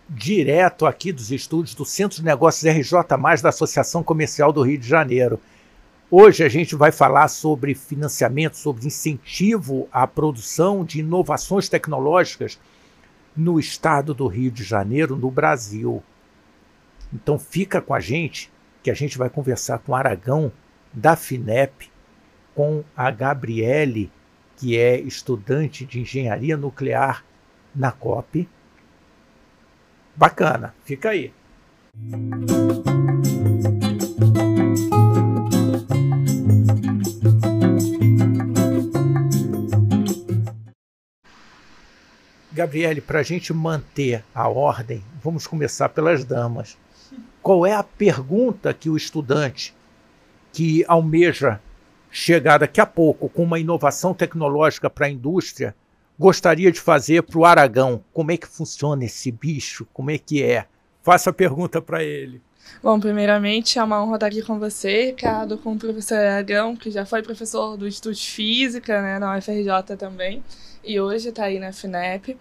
direto aqui dos estúdios do Centro de Negócios RJ+, da Associação Comercial do Rio de Janeiro. Hoje a gente vai falar sobre financiamento, sobre incentivo à produção de inovações tecnológicas no estado do Rio de Janeiro, no Brasil. Então fica com a gente, que a gente vai conversar com o Aragão, da FINEP, com a Gabriele, que é estudante de engenharia nuclear na COP. Bacana, fica aí. Gabriele, para a gente manter a ordem, vamos começar pelas damas. Qual é a pergunta que o estudante que almeja chegar daqui a pouco com uma inovação tecnológica para a indústria gostaria de fazer para o Aragão? Como é que funciona esse bicho? Como é que é? Faça a pergunta para ele. Bom, primeiramente é uma honra estar aqui com você, Ricardo, com o professor Aragão, que já foi professor do Instituto de Física, né, na UFRJ também, e hoje está aí na FINEP.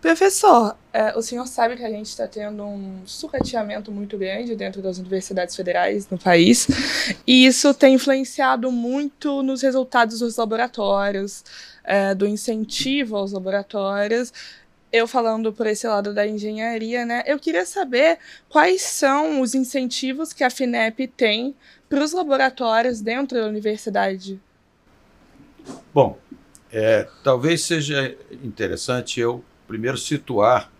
Professor, o senhor sabe que a gente está tendo um sucateamento muito grande dentro das universidades federais no país, e isso tem influenciado muito nos resultados dos laboratórios, do incentivo aos laboratórios. Eu falando por esse lado da engenharia, né, eu queria saber quais são os incentivos que a FINEP tem para os laboratórios dentro da universidade. Bom, talvez seja interessante eu primeiro situar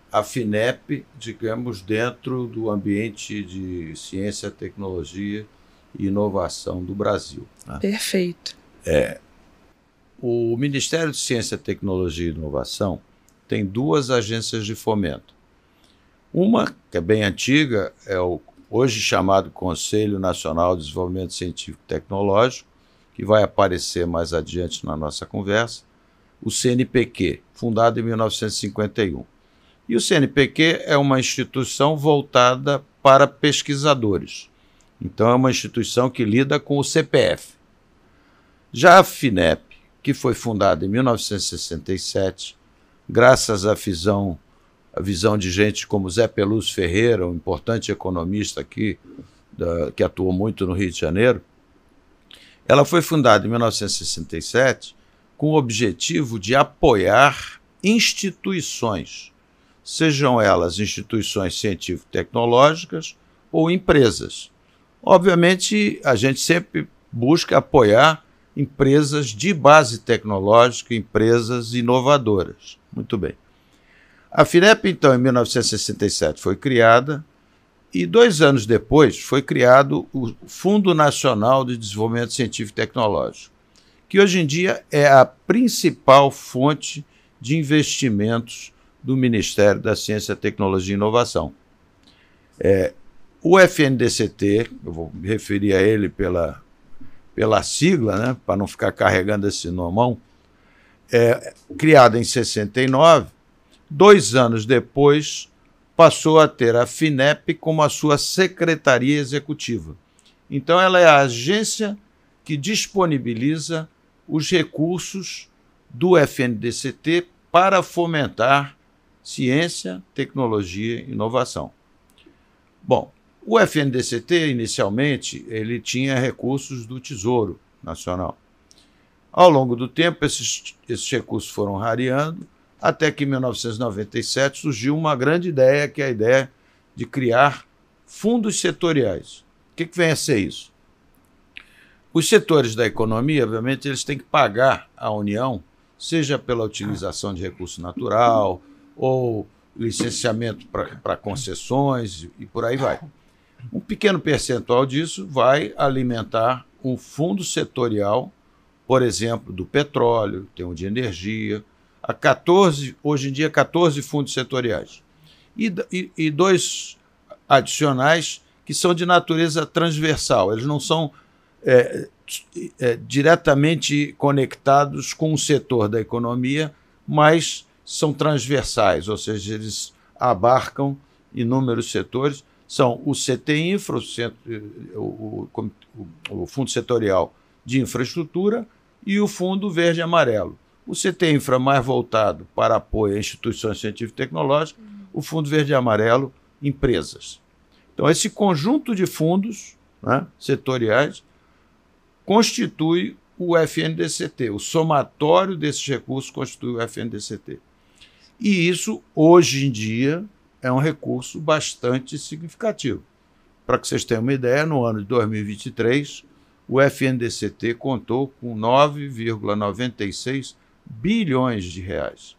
a FINEP, digamos, dentro do ambiente de ciência, tecnologia e inovação do Brasil, né? Perfeito. O Ministério de Ciência, Tecnologia e Inovação tem duas agências de fomento. Uma, que é bem antiga, é o hoje chamado Conselho Nacional de Desenvolvimento Científico e Tecnológico, que vai aparecer mais adiante na nossa conversa, o CNPq, fundado em 1951. E o CNPq é uma instituição voltada para pesquisadores. Então, é uma instituição que lida com o CPF. Já a FINEP, que foi fundada em 1967, graças à visão de gente como Zé Pelúcio Ferreira, um importante economista aqui, que atuou muito no Rio de Janeiro, ela foi fundada em 1967 com o objetivo de apoiar instituições, sejam elas instituições científico-tecnológicas ou empresas. Obviamente, a gente sempre busca apoiar empresas de base tecnológica, empresas inovadoras. Muito bem. A FINEP, então, em 1967 foi criada e 2 anos depois foi criado o Fundo Nacional de Desenvolvimento Científico e Tecnológico, que hoje em dia é a principal fonte de investimentos do Ministério da Ciência, Tecnologia e Inovação. O FNDCT, eu vou me referir a ele pela sigla, né, para não ficar carregando esse nomão, criado em 69, 2 anos depois passou a ter a FINEP como a sua secretaria executiva. Então ela é a agência que disponibiliza os recursos do FNDCT para fomentar ciência, tecnologia e inovação. Bom, o FNDCT, inicialmente, ele tinha recursos do Tesouro Nacional. Ao longo do tempo, esses recursos foram rareando, até que em 1997 surgiu uma grande ideia, que é a ideia de criar fundos setoriais. O que vem a ser isso? Os setores da economia, obviamente, eles têm que pagar à União, seja pela utilização de recurso natural ou licenciamento para concessões e por aí vai. Um pequeno percentual disso vai alimentar um fundo setorial, por exemplo, do petróleo, tem um de energia, hoje em dia 14 fundos setoriais. E 2 adicionais que são de natureza transversal, eles não são diretamente conectados com o setor da economia, mas são transversais, ou seja, eles abarcam inúmeros setores. São o CT Infra, o Fundo Setorial de Infraestrutura, e o Fundo Verde e Amarelo. O CT Infra mais voltado para apoio a instituições científicas e tecnológicas, o Fundo Verde e Amarelo Empresas. Então, esse conjunto de fundos, né, setoriais constitui o FNDCT. O somatório desses recursos constitui o FNDCT. E isso, hoje em dia, é um recurso bastante significativo. Para que vocês tenham uma ideia, no ano de 2023, o FNDCT contou com 9,96 bilhões de reais.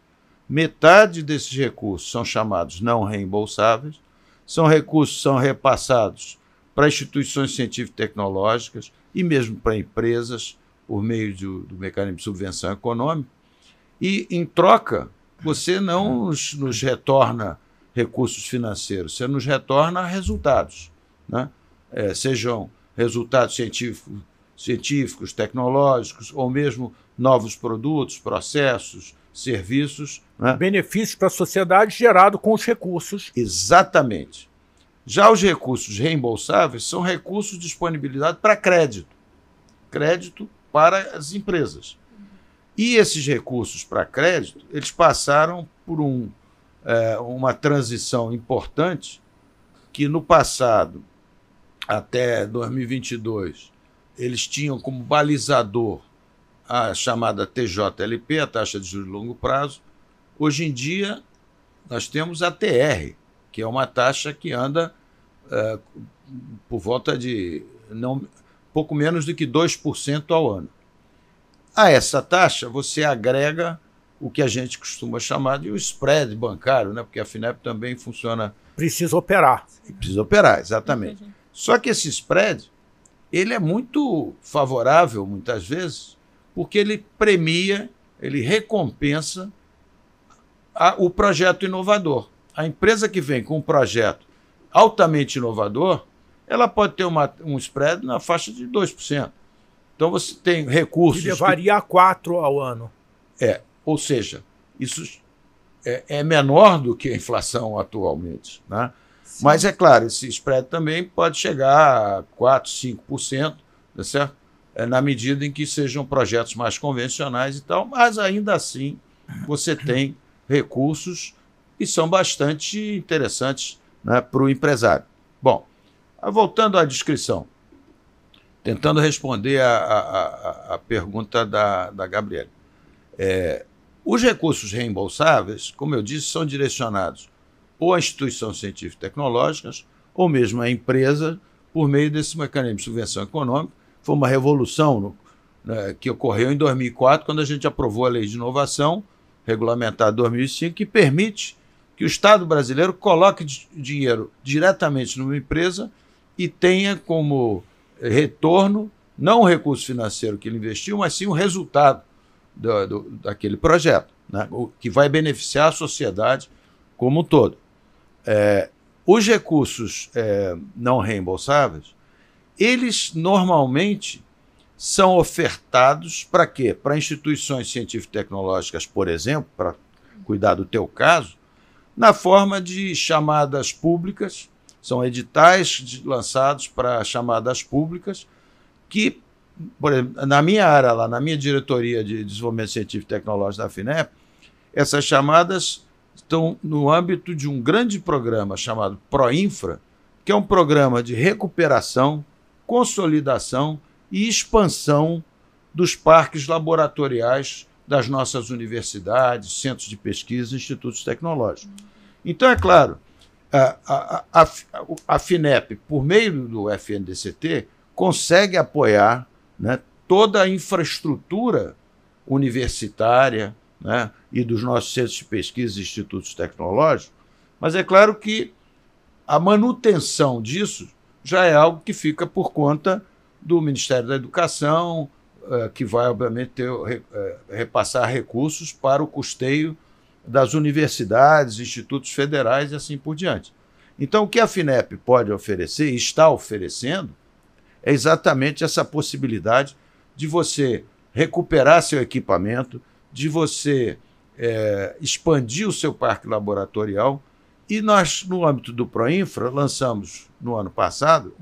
Metade desses recursos são chamados não reembolsáveis, são recursos que são repassados para instituições científico-tecnológicas e mesmo para empresas, por meio do mecanismo de subvenção econômica, e, em troca, você não nos retorna recursos financeiros, você nos retorna resultados, né? Sejam resultados científicos, tecnológicos, ou mesmo novos produtos, processos, serviços. Né? Benefícios para a sociedade gerado com os recursos. Exatamente. Já os recursos reembolsáveis são recursos disponibilizados para crédito. Crédito para as empresas. E esses recursos para crédito, eles passaram por uma transição importante que, no passado, até 2022, eles tinham como balizador a chamada TJLP, a taxa de juros de longo prazo. Hoje em dia, nós temos a TR, que é uma taxa que anda por volta de pouco menos do que 2% ao ano. A essa taxa, você agrega o que a gente costuma chamar de o spread bancário, né? Porque a FINEP também funciona... Precisa operar. Precisa operar, exatamente. Só que esse spread, ele é muito favorável, muitas vezes, porque ele premia, ele recompensa o projeto inovador. A empresa que vem com um projeto altamente inovador, ela pode ter um spread na faixa de 2%. Então, você tem recursos... Que levaria a 4% ao ano. Ou seja, isso é menor do que a inflação atualmente, né? Mas, é claro, esse spread também pode chegar a 4%, 5%, tá certo? Na medida em que sejam projetos mais convencionais e tal, mas ainda assim você tem recursos que são bastante interessantes, né, para o empresário. Bom, voltando à descrição, tentando responder a pergunta da Gabriela. Os recursos reembolsáveis, como eu disse, são direcionados ou a instituições científico-tecnológicas ou mesmo a empresa por meio desse mecanismo de subvenção econômica. Foi uma revolução que ocorreu em 2004, quando a gente aprovou a Lei de Inovação, regulamentada em 2005, que permite que o Estado brasileiro coloque dinheiro diretamente numa empresa e tenha como retorno não o recurso financeiro que ele investiu, mas sim o resultado daquele projeto, né, que vai beneficiar a sociedade como um todo. Os recursos não reembolsáveis, eles normalmente são ofertados para quê? Para instituições científico-tecnológicas, por exemplo, para cuidar do teu caso, na forma de chamadas públicas, são editais lançados para chamadas públicas que, por exemplo, na minha área, lá na minha diretoria de desenvolvimento científico e tecnológico da FINEP, essas chamadas estão no âmbito de um grande programa chamado PROINFRA, que é um programa de recuperação, consolidação e expansão dos parques laboratoriais das nossas universidades, centros de pesquisa e institutos tecnológicos. Então, é claro, a FINEP, por meio do FNDCT, consegue apoiar, né, toda a infraestrutura universitária, né, e dos nossos centros de pesquisa e institutos tecnológicos, mas é claro que a manutenção disso já é algo que fica por conta do Ministério da Educação, que vai, obviamente, repassar recursos para o custeio das universidades, institutos federais e assim por diante. Então, o que a FINEP pode oferecer e está oferecendo é exatamente essa possibilidade de você recuperar seu equipamento, de você expandir o seu parque laboratorial. E nós, no âmbito do PROINFRA, lançamos, no ano passado,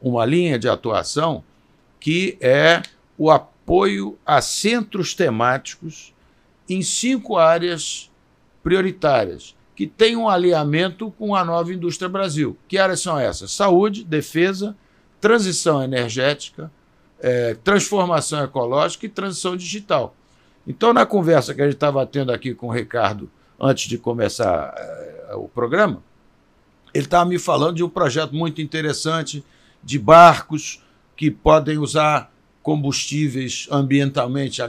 uma linha de atuação que é o apoio a centros temáticos em 5 áreas prioritárias, que têm um alinhamento com a nova indústria Brasil. Que áreas são essas? Saúde, defesa, transição energética, transformação ecológica e transição digital. Então, na conversa que a gente estava tendo aqui com o Ricardo antes de começar o programa, ele estava me falando de um projeto muito interessante de barcos que podem usar combustíveis ambientalmente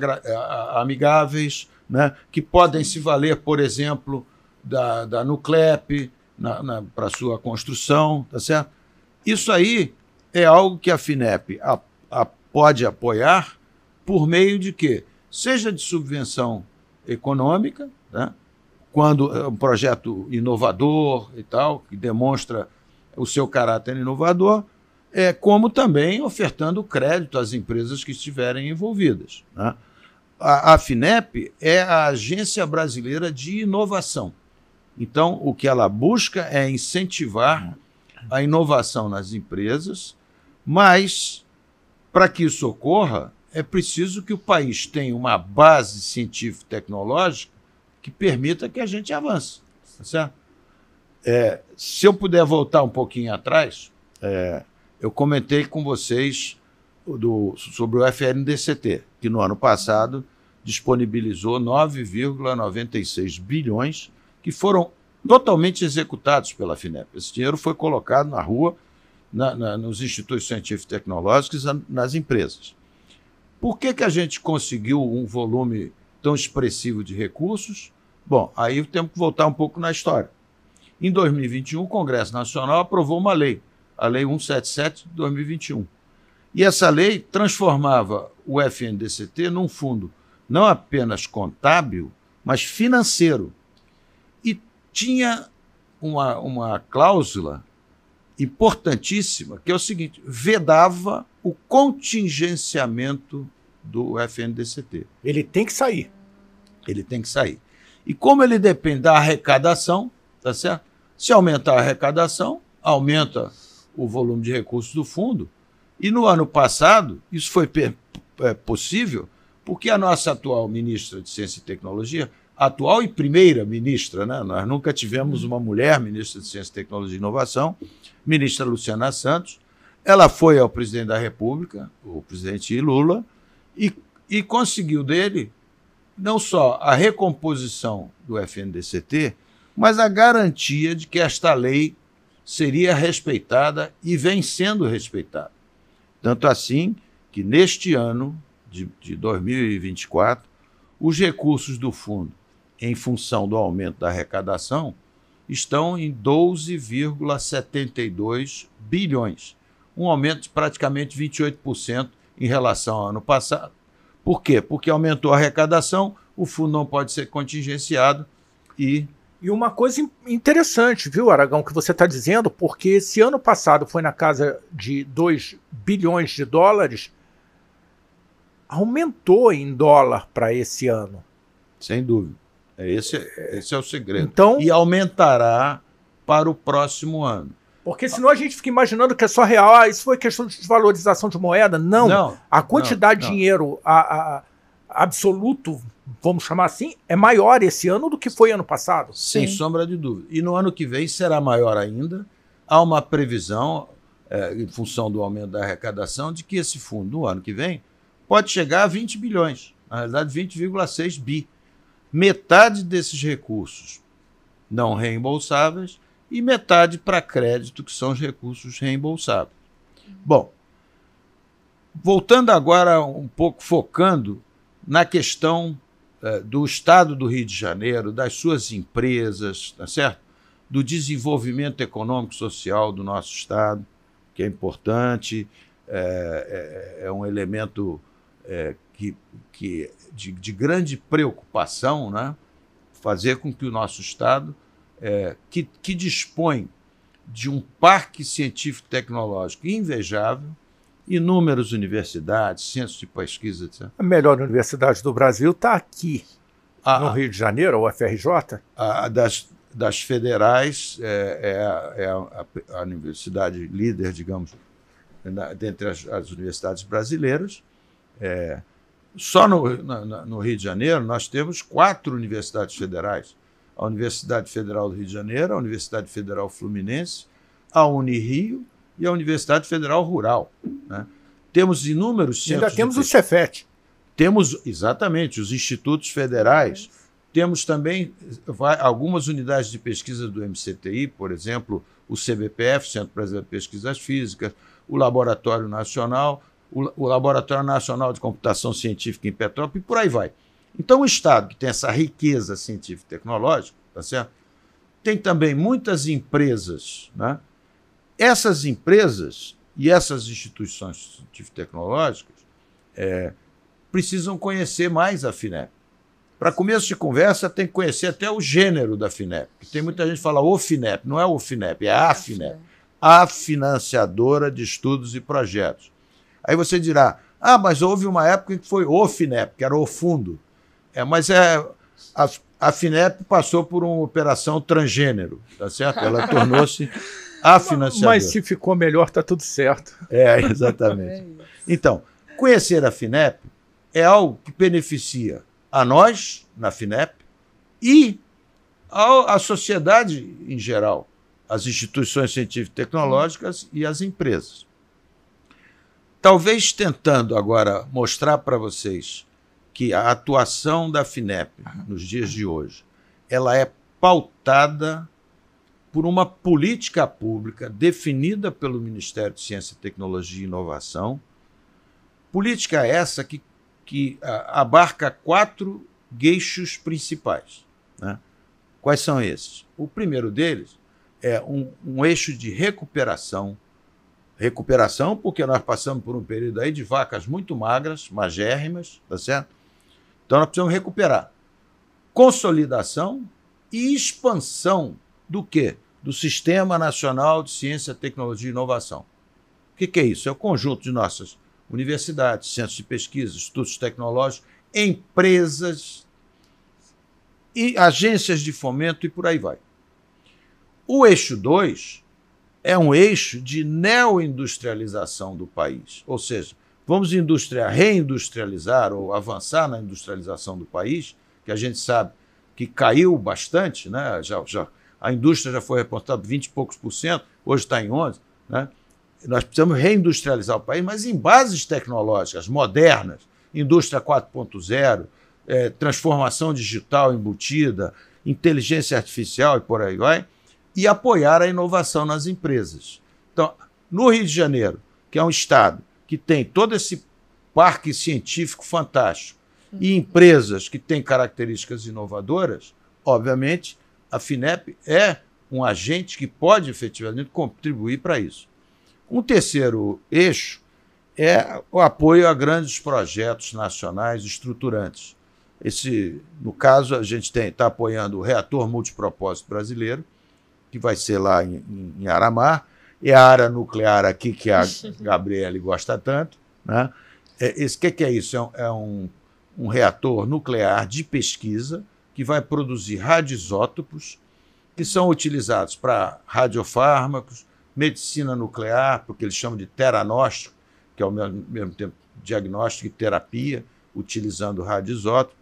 amigáveis, né, que podem se valer, por exemplo, da Nuclep para sua construção, tá certo? Isso aí é algo que a FINEP pode apoiar por meio de quê? Seja de subvenção econômica, né, quando é um projeto inovador e tal, que demonstra o seu caráter inovador, como também ofertando crédito às empresas que estiverem envolvidas, né? A FINEP é a Agência Brasileira de Inovação. Então, o que ela busca é incentivar a inovação nas empresas, mas, para que isso ocorra, é preciso que o país tenha uma base científico-tecnológica que permita que a gente avance. Tá certo? Se eu puder voltar um pouquinho atrás, eu comentei com vocês sobre o FNDCT, que no ano passado disponibilizou 9,96 bilhões que foram totalmente executados pela FINEP. Esse dinheiro foi colocado na rua, nos institutos científicos e tecnológicos, nas empresas. Por que a gente conseguiu um volume tão expressivo de recursos? Bom, aí temos que voltar um pouco na história. Em 2021, o Congresso Nacional aprovou uma lei, a Lei 177 de 2021. E essa lei transformava o FNDCT num fundo não apenas contábil, mas financeiro. E tinha uma cláusula importantíssima, que é o seguinte: vedava o contingenciamento do FNDCT. Ele tem que sair. Ele tem que sair. E como ele depende da arrecadação, tá certo? Se aumentar a arrecadação, aumenta o volume de recursos do fundo. E no ano passado, isso foi possível porque a nossa atual ministra de Ciência e Tecnologia, atual e primeira ministra, né? Nós nunca tivemos uma mulher ministra de Ciência, Tecnologia e Inovação, ministra Luciana Santos. Ela foi ao presidente da República, o presidente Lula, e conseguiu dele não só a recomposição do FNDCT, mas a garantia de que esta lei seria respeitada e vem sendo respeitada. Tanto assim que neste ano de 2024, os recursos do fundo, em função do aumento da arrecadação, estão em 12,72 bilhões, um aumento de praticamente 28% em relação ao ano passado. Por quê? Porque aumentou a arrecadação, o fundo não pode ser contingenciado e uma coisa interessante, viu, Aragão, que você está dizendo, porque esse ano passado foi na casa de 2 bilhões de dólares, aumentou em dólar para esse ano. Sem dúvida. Esse é o segredo. Então, e aumentará para o próximo ano. Porque senão a gente fica imaginando que é só real, isso foi questão de desvalorização de moeda. Não. A quantidade de dinheiro absoluto, vamos chamar assim, é maior esse ano do que foi ano passado. Sem sombra de dúvida. E no ano que vem será maior ainda. Há uma previsão, em função do aumento da arrecadação, de que esse fundo, no ano que vem, pode chegar a 20 bilhões. Na realidade, 20,6 bi. Metade desses recursos não reembolsáveis e metade para crédito, que são os recursos reembolsáveis. Bom, voltando agora um pouco, focando na questão do Estado do Rio de Janeiro, das suas empresas, tá certo? Do desenvolvimento econômico e social do nosso Estado, que é importante, é um elemento de grande preocupação, né? Fazer com que o nosso Estado, que dispõe de um parque científico-tecnológico invejável, inúmeras universidades, centros de pesquisa, etc. A melhor universidade do Brasil está aqui, no Rio de Janeiro, a UFRJ? Das federais, a universidade líder, digamos, dentre as universidades brasileiras. Só no Rio de Janeiro nós temos 4 universidades federais. a Universidade Federal do Rio de Janeiro, a Universidade Federal Fluminense, a Unirio e a Universidade Federal Rural, né? Temos inúmeros centros. Ainda temos o Cefet. Temos, exatamente, os institutos federais. Temos também algumas unidades de pesquisa do MCTI, por exemplo, o CBPF, Centro Brasileiro de Pesquisas Físicas, o Laboratório Nacional, o Laboratório Nacional de Computação Científica em Petrópolis, e por aí vai. Então, o Estado, que tem essa riqueza científica e tecnológica, tá certo? Tem também muitas empresas, né? Essas empresas e essas instituições científico-tecnológicas precisam conhecer mais a FINEP. Para começo de conversa, tem que conhecer até o gênero da FINEP. Tem muita gente que fala o FINEP, não é o FINEP, é a FINEP, a Financiadora de Estudos e Projetos. Aí você dirá, mas houve uma época em que foi o FINEP, que era o fundo. Mas a FINEP passou por uma operação transgênero, tá certo? Ela tornou-se a financiadora. Mas se ficou melhor, está tudo certo. Exatamente. Então, conhecer a FINEP é algo que beneficia a nós, na FINEP, e a sociedade em geral, as instituições científico-tecnológicas e as empresas. Talvez tentando agora mostrar para vocês que a atuação da FINEP nos dias de hoje, ela é pautada por uma política pública definida pelo Ministério de Ciência, Tecnologia e Inovação, política essa que abarca 4 eixos principais, né? Quais são esses? O primeiro deles é um eixo de recuperação. Recuperação porque nós passamos por um período aí de vacas muito magras, magérrimas, tá certo? Então nós precisamos recuperar. Consolidação e expansão do quê? Do Sistema Nacional de Ciência, Tecnologia e Inovação. O que é isso? É o conjunto de nossas universidades, centros de pesquisa, institutos tecnológicos, empresas e agências de fomento e por aí vai. O eixo 2 é um eixo de neoindustrialização do país, ou seja, vamos reindustrializar ou avançar na industrialização do país, que a gente sabe que caiu bastante, né? A indústria já foi responsável por 20 e poucos %, hoje está em 11%, né? Nós precisamos reindustrializar o país, mas em bases tecnológicas modernas, indústria 4.0, transformação digital embutida, inteligência artificial e por aí vai, e apoiar a inovação nas empresas. Então, no Rio de Janeiro, que é um estado que tem todo esse parque científico fantástico e empresas que têm características inovadoras, obviamente, a FINEP é um agente que pode efetivamente contribuir para isso. Um terceiro eixo é o apoio a grandes projetos nacionais estruturantes. No caso, a gente está apoiando o reator multipropósito brasileiro, que vai ser lá em Aramar, é a área nuclear aqui que a Gabriele gosta tanto, né? Que é isso? É um reator nuclear de pesquisa que vai produzir radioisótopos que são utilizados para radiofármacos, medicina nuclear, porque eles chamam de teranóstico, que é ao mesmo tempo diagnóstico e terapia, utilizando radioisótopos,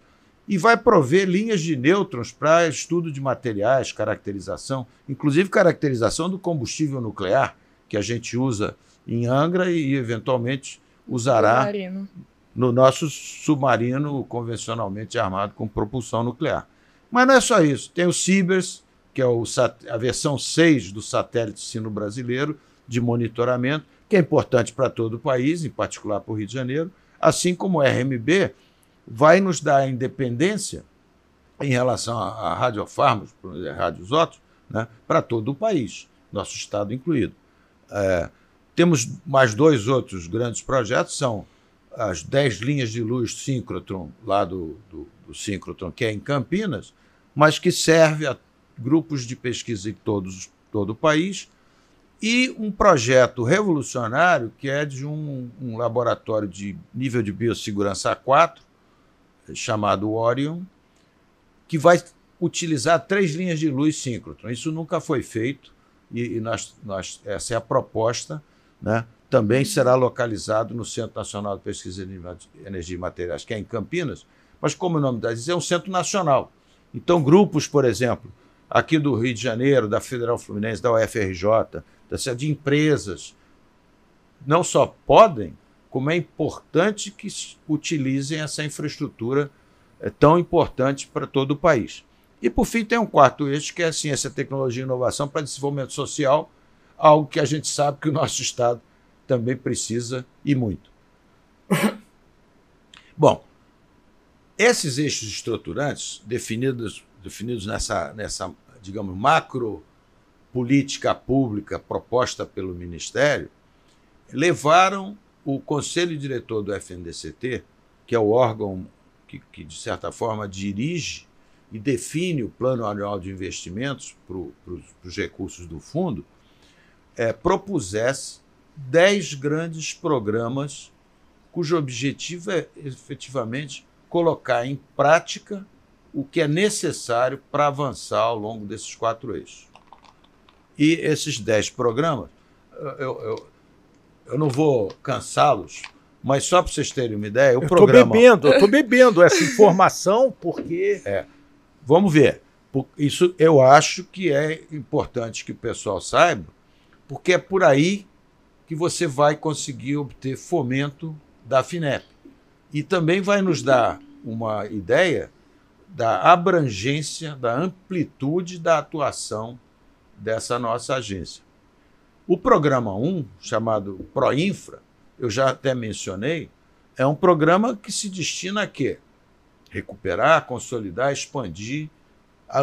e vai prover linhas de nêutrons para estudo de materiais, caracterização, inclusive caracterização do combustível nuclear, que a gente usa em Angra e eventualmente usará no nosso submarino convencionalmente armado com propulsão nuclear. Mas não é só isso. Tem o CIBERS, que é a versão 6 do satélite sino brasileiro de monitoramento, que é importante para todo o país, em particular para o Rio de Janeiro, assim como o RMB vai nos dar a independência em relação a radiofármacos, radioisótopos, né, para todo o país, nosso estado incluído. Temos mais 2 outros grandes projetos, são as 10 linhas de luz síncrotron, lá do síncrotron, que é em Campinas, mas que serve a grupos de pesquisa em todo o país, e um projeto revolucionário que é de um laboratório de nível de biossegurança A4, chamado Orion, que vai utilizar 3 linhas de luz síncrotron. Isso nunca foi feito e essa é a proposta, né? Também será localizado no Centro Nacional de Pesquisa de Energia e Materiais, que é em Campinas, mas como o nome diz, é um centro nacional. Então, grupos, por exemplo, aqui do Rio de Janeiro, da Federal Fluminense, da UFRJ, de empresas, não só podem, como é importante que utilizem essa infraestrutura tão importante para todo o país. E, por fim, tem um quarto eixo, que é a ciência, tecnologia e inovação para desenvolvimento social, algo que a gente sabe que o nosso Estado também precisa e muito. Bom, esses eixos estruturantes, definidos nessa, digamos, macro política pública proposta pelo Ministério, levaram o Conselho Diretor do FNDCT, que é o órgão que de certa forma, dirige e define o Plano Anual de Investimentos para os recursos do fundo, propusesse 10 grandes programas cujo objetivo é, efetivamente, colocar em prática o que é necessário para avançar ao longo desses 4 eixos. E esses 10 programas, eu não vou cansá-los, mas só para vocês terem uma ideia, o programa... Eu estou bebendo essa informação porque... Vamos ver. Isso eu acho que é importante que o pessoal saiba, porque é por aí que você vai conseguir obter fomento da FINEP. E também vai nos dar uma ideia da abrangência, da amplitude da atuação dessa nossa agência. O programa 1, chamado ProInfra, eu já até mencionei, é um programa que se destina a quê? Recuperar, consolidar, expandir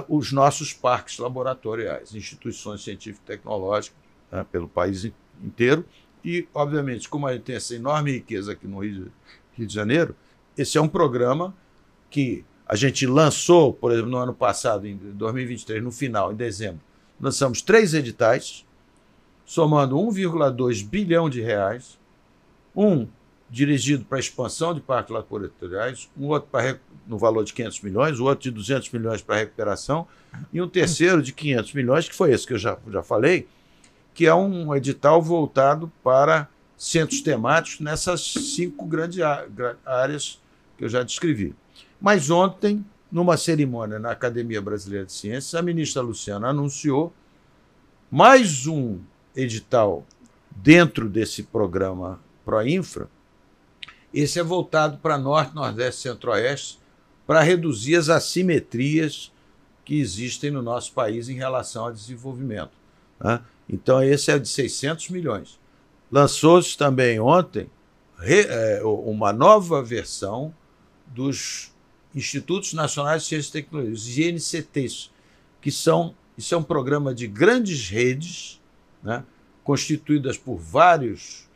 os nossos parques laboratoriais, instituições científico-tecnológicas, né, pelo país inteiro. E, obviamente, como a gente tem essa enorme riqueza aqui no Rio de Janeiro, esse é um programa que a gente lançou, por exemplo, no ano passado, em 2023, no final, em dezembro, lançamos 3 editais, somando 1,2 bilhão de reais, um dirigido para a expansão de parques laboratoriais, um outro no valor de 500 milhões, o outro de 200 milhões para recuperação, e um terceiro de 500 milhões, que foi esse que eu já falei, que é um edital voltado para centros temáticos nessas 5 grandes áreas que eu já descrevi. Mas ontem, numa cerimônia na Academia Brasileira de Ciências, a ministra Luciana anunciou mais um edital dentro desse programa ProInfra. Esse é voltado para Norte, Nordeste, Centro-Oeste, para reduzir as assimetrias que existem no nosso país em relação ao desenvolvimento, né? Então, esse é de 600 milhões. Lançou-se também ontem uma nova versão dos Institutos Nacionais de Ciência e Tecnologia, os INCTs, isso é um programa de grandes redes, né, constituídas por vários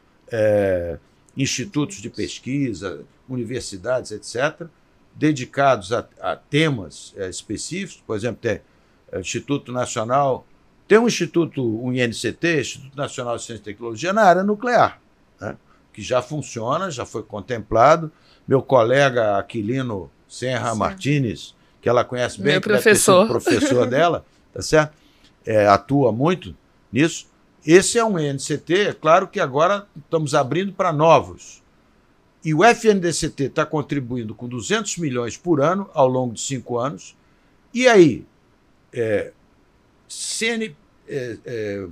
institutos de pesquisa, universidades, etc., dedicados a temas específicos. Por exemplo, tem o Instituto Nacional, tem um INCT, Instituto Nacional de Ciência e Tecnologia, na área nuclear, né, que já funciona, já foi contemplado. Meu colega Aquilino Senra Martínez, que ela conhece bem, que deve ter sido professor dela, tá certo? Atua muito nisso. Esse é um INCT, é claro que agora estamos abrindo para novos. E o FNDCT está contribuindo com 200 milhões por ano ao longo de 5 anos. E aí,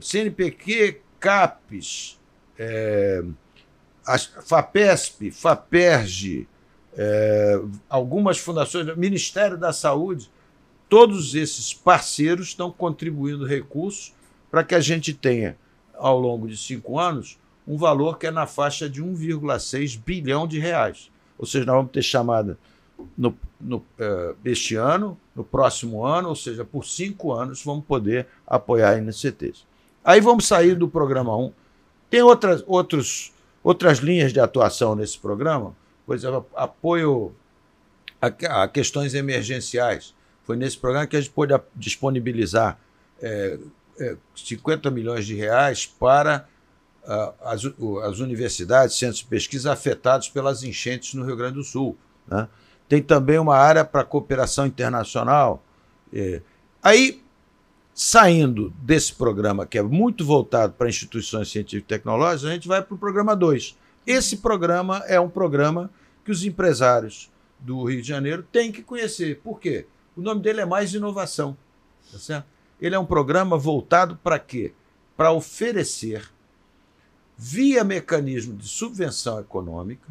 CNPq, CAPES, FAPESP, FAPERJ, algumas fundações, Ministério da Saúde, todos esses parceiros estão contribuindo recursos para que a gente tenha, ao longo de 5 anos, um valor que é na faixa de 1,6 bilhão de reais. Ou seja, nós vamos ter chamada este ano, no próximo ano, ou seja, por 5 anos, vamos poder apoiar NCTs. Aí vamos sair do programa 1. Tem outras linhas de atuação nesse programa, por exemplo, apoio a questões emergenciais. Foi nesse programa que a gente pôde disponibilizar 50 milhões de reais para as universidades, centros de pesquisa afetados pelas enchentes no Rio Grande do Sul, né? Tem também uma área para cooperação internacional. Aí, saindo desse programa, que é muito voltado para instituições científicas e tecnológicas, a gente vai para o programa 2. Esse programa é um programa que os empresários do Rio de Janeiro têm que conhecer. Por quê? O nome dele é Mais Inovação. Tá certo? Ele é um programa voltado para quê? Para oferecer, via mecanismo de subvenção econômica,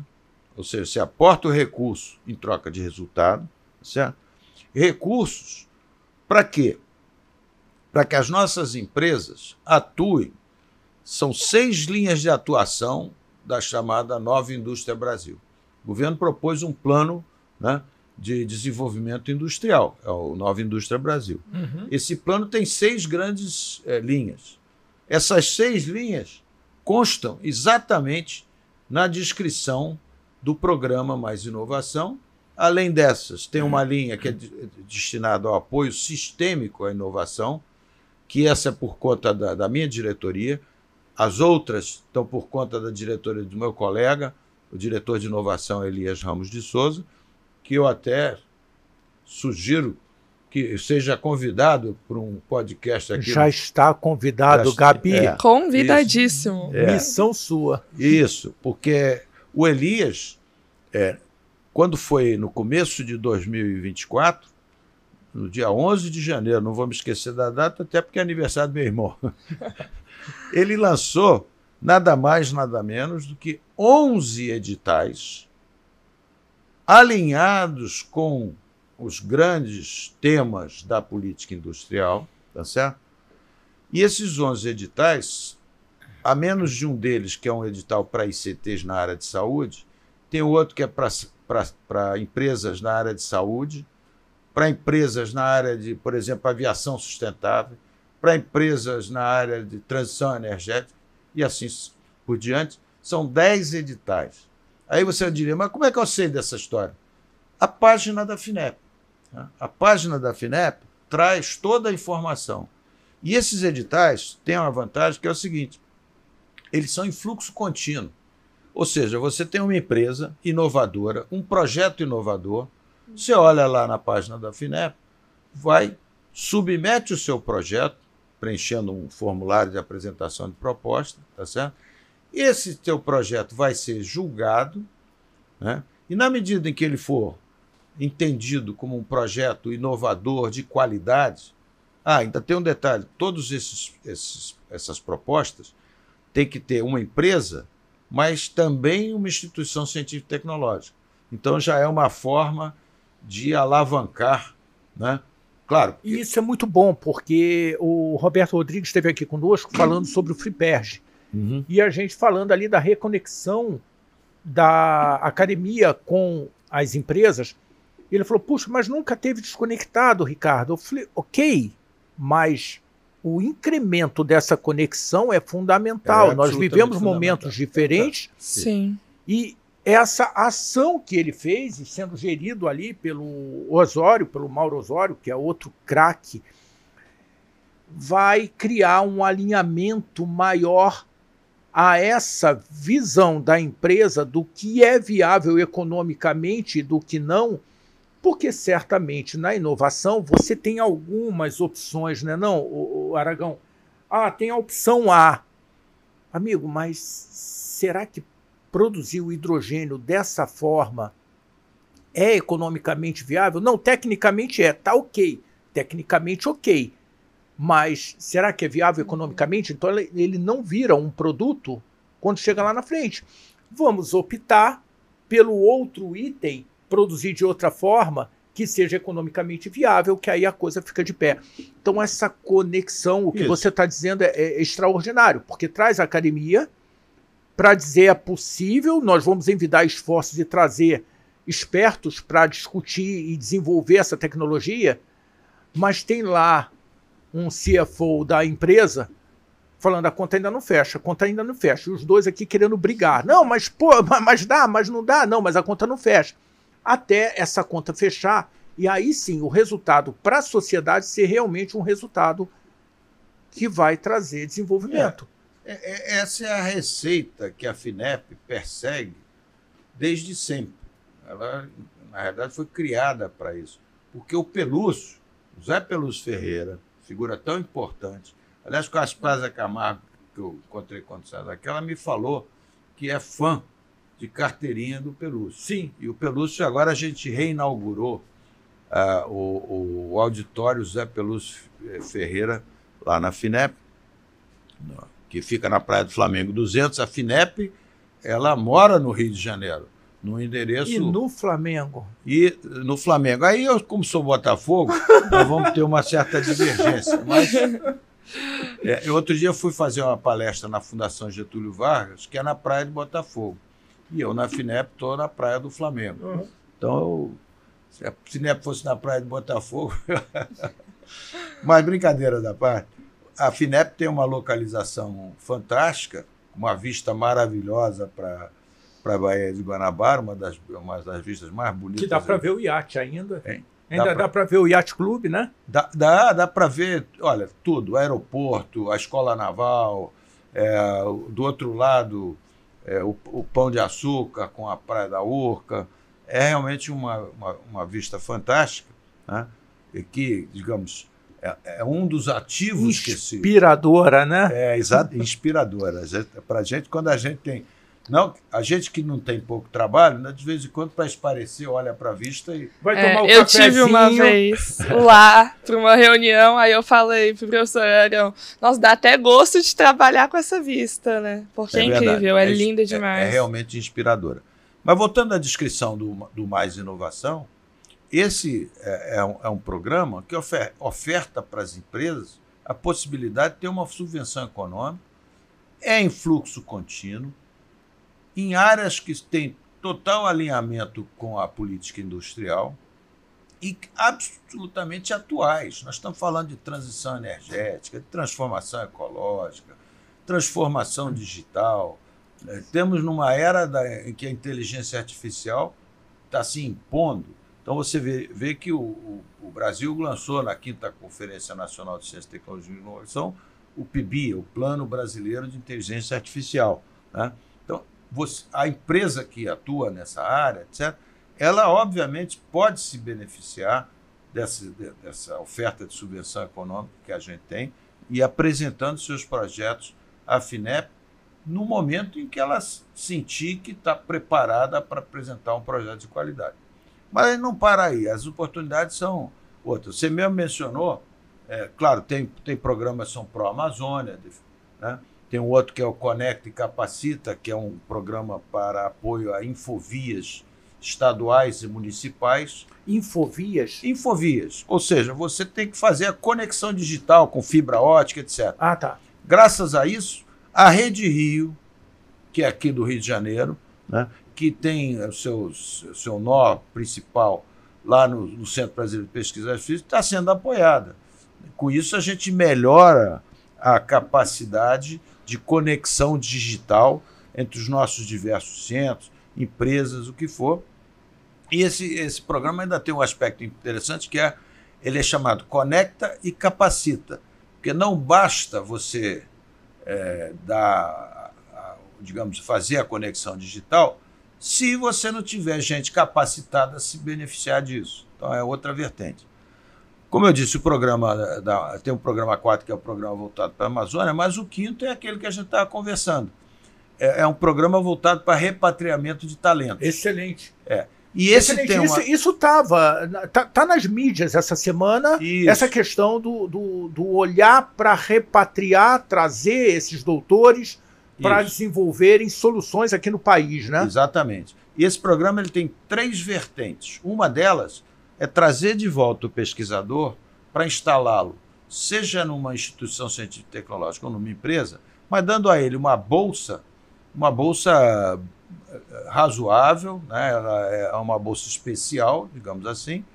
ou seja, você aporta o recurso em troca de resultado, certo? Recursos para quê? Para que as nossas empresas atuem. São 6 linhas de atuação da chamada Nova Indústria Brasil. O governo propôs um plano, né, de desenvolvimento industrial, é o Nova Indústria Brasil. Uhum. Esse plano tem 6 grandes linhas. Essas 6 linhas constam exatamente na descrição do programa Mais Inovação. Além dessas, tem uma linha que é destinada ao apoio sistêmico à inovação, que essa é por conta da minha diretoria. As outras estão por conta da diretoria do meu colega, o diretor de inovação Elias Ramos de Souza, que eu até sugiro que seja convidado para um podcast aqui. Já está convidado, Gabi. Convidadíssimo. Missão sua. Isso, porque o Elias, quando foi no começo de 2024, no dia 11 de janeiro, não vou me esquecer da data, até porque é aniversário do meu irmão, ele lançou nada mais, nada menos do que 11 editais alinhados com os grandes temas da política industrial, tá certo? E esses 11 editais, a menos de um deles, que é um edital para ICTs na área de saúde, tem outro que é para empresas na área de saúde, para empresas na área de, por exemplo, aviação sustentável, para empresas na área de transição energética e assim por diante. São 10 editais. Aí você diria, mas como é que eu sei dessa história? A página da FINEP. A página da FINEP traz toda a informação. E esses editais têm uma vantagem que é o seguinte, eles são em fluxo contínuo. Ou seja, você tem uma empresa inovadora, um projeto inovador, você olha lá na página da FINEP, submete o seu projeto, preenchendo um formulário de apresentação de proposta, tá certo? Esse teu projeto vai ser julgado, né? E na medida em que ele for entendido como um projeto inovador, de qualidade, ainda tem um detalhe, todas essas propostas têm que ter uma empresa, mas também uma instituição científico-tecnológica. Então já é uma forma de alavancar, né? Claro. E isso é muito bom, porque o Roberto Rodrigues esteve aqui conosco falando sobre o FreePERJ. Uhum. E a gente falando ali da reconexão da academia com as empresas. Ele falou, puxa, mas nunca teve desconectado, Ricardo. Eu falei, ok, mas o incremento dessa conexão é fundamental. Nós vivemos momentos diferentes. Sim. E essa ação que ele fez, e sendo gerido ali pelo Osório, pelo Mauro Osório, que é outro craque, vai criar um alinhamento maior a essa visão da empresa do que é viável economicamente e do que não, porque certamente na inovação você tem algumas opções, né, não, o Aragão? Tem a opção A. Amigo, mas será que produzir o hidrogênio dessa forma é economicamente viável? Não, tecnicamente tá ok. Tecnicamente ok. Mas será que é viável economicamente? Então ele não vira um produto quando chega lá na frente. Vamos optar pelo outro item, produzir de outra forma, que seja economicamente viável, que aí a coisa fica de pé. Então essa conexão, o que você está dizendo é extraordinário, porque traz a academia para dizer é possível, nós vamos envidar esforços de trazer expertos para discutir e desenvolver essa tecnologia, mas tem lá um CFO da empresa falando a conta ainda não fecha, a conta ainda não fecha. E os dois aqui querendo brigar. Não, mas pô, mas dá, mas não dá. Não, mas a conta não fecha. Até essa conta fechar, e aí sim o resultado para a sociedade ser realmente um resultado que vai trazer desenvolvimento. Essa é a receita que a FINEP persegue desde sempre. Ela, na verdade, foi criada para isso. Porque o Pelúcio, José Pelúcio Ferreira, figura tão importante, aliás, com a Aspásia Camargo, que eu encontrei quando saiu daqui, ela me falou que é fã de carteirinha do Pelúcio. Sim. E o Pelúcio, agora a gente reinaugurou o auditório Zé Pelúcio Ferreira, lá na FINEP, que fica na Praia do Flamengo 200. A FINEP, ela mora no Rio de Janeiro, no endereço... E no Flamengo? E no Flamengo. Aí eu, como sou Botafogo, nós vamos ter uma certa divergência. Mas outro dia eu fui fazer uma palestra na Fundação Getúlio Vargas, que é na Praia de Botafogo. E eu, na FINEP, estou na Praia do Flamengo. Então, se a FINEP fosse na Praia de Botafogo... Mas, brincadeira da parte, a FINEP tem uma localização fantástica, uma vista maravilhosa para a Baía de Guanabara, uma das vistas mais bonitas. Que dá para ver o iate ainda. Hein? Ainda dá para ver o Yacht Club, né? Dá para ver, olha, tudo, o aeroporto, a escola naval, do outro lado, o Pão de Açúcar com a Praia da Urca. É realmente uma vista fantástica, né? E que, digamos, é um dos ativos que se... Inspiradora, né? Exato, inspiradora. Para a gente, quando a gente tem... Não, a gente que não tem pouco trabalho, né, de vez em quando, para esparecer, olha para a vista e... Vai tomar um eu cafezinho. tive uma vez lá para uma reunião, aí eu falei pro professor Aragão, nossa, dá até gosto de trabalhar com essa vista, né? Porque é incrível, é linda demais. É realmente inspiradora. Mas voltando à descrição do Mais Inovação, esse é um programa que oferta para as empresas a possibilidade de ter uma subvenção econômica, em fluxo contínuo, em áreas que têm total alinhamento com a política industrial e absolutamente atuais. Nós estamos falando de transição energética, de transformação ecológica, transformação digital. Temos numa era em que a inteligência artificial está se impondo. Então, você vê que o Brasil lançou na 5ª Conferência Nacional de Ciência, Tecnologia e Inovação o PIB, o Plano Brasileiro de Inteligência Artificial, né? Então, a empresa que atua nessa área, etc., ela, obviamente, pode se beneficiar dessa oferta de subvenção econômica que a gente tem e apresentando seus projetos à FINEP no momento em que ela sentir que está preparada para apresentar um projeto de qualidade. Mas não para aí, as oportunidades são outras. Você mesmo mencionou, claro, tem programas que são pró-Amazônia, né? Tem um outro que é o Conecta e Capacita, que é um programa para apoio a infovias estaduais e municipais. Infovias? Infovias, ou seja, você tem que fazer a conexão digital com fibra ótica, etc. Ah, tá. Graças a isso, a Rede Rio, que é aqui do Rio de Janeiro, né, que tem o seu nó principal lá no Centro Brasileiro de Pesquisa Física, está sendo apoiada. Com isso, a gente melhora a capacidade de conexão digital entre os nossos diversos centros, empresas, o que for. E esse programa ainda tem um aspecto interessante, que ele é chamado Conecta e Capacita, porque não basta você digamos, fazer a conexão digital se você não tiver gente capacitada a se beneficiar disso. Então, é outra vertente. Como eu disse, o programa tem um programa 4, que é o programa voltado para a Amazônia, mas o 5º é aquele que a gente estava conversando. É um programa voltado para repatriamento de talentos. Excelente. E esse Excelente. Isso tá nas mídias essa semana, essa questão do olhar para repatriar, trazer esses doutores para desenvolverem soluções aqui no país, né? Exatamente. E esse programa ele tem 3 vertentes. Uma delas é trazer de volta o pesquisador para instalá-lo, seja numa instituição científica e tecnológica ou numa empresa, mas dando a ele uma bolsa razoável, né? Ela é uma bolsa especial, digamos assim,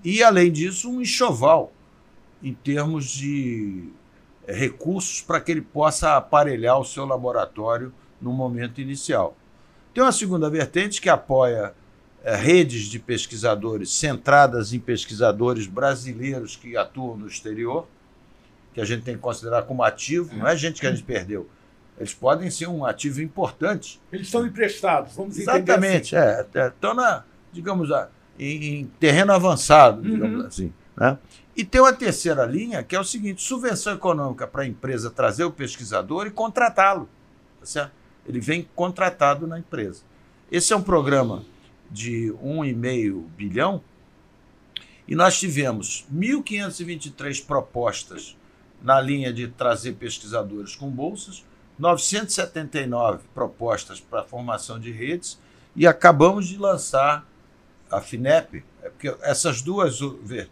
e, além disso, um enxoval em termos de recursos para que ele possa aparelhar o seu laboratório no momento inicial. Tem uma segunda vertente que apoia redes de pesquisadores centradas em pesquisadores brasileiros que atuam no exterior, que a gente tem que considerar como ativo, não é gente que a gente perdeu. Eles podem ser um ativo importante. Eles estão emprestados, vamos entender. Exatamente, estão digamos, em terreno avançado, digamos assim, né? E tem uma terceira linha, que é o seguinte: subvenção econômica para a empresa trazer o pesquisador e contratá-lo. Tá certo? Ele vem contratado na empresa. Esse é um programa de 1,5 bilhão E nós tivemos 1.523 propostas na linha de trazer pesquisadores com bolsas, 979 propostas para a formação de redes, e acabamos de lançar a FINEP, porque essas duas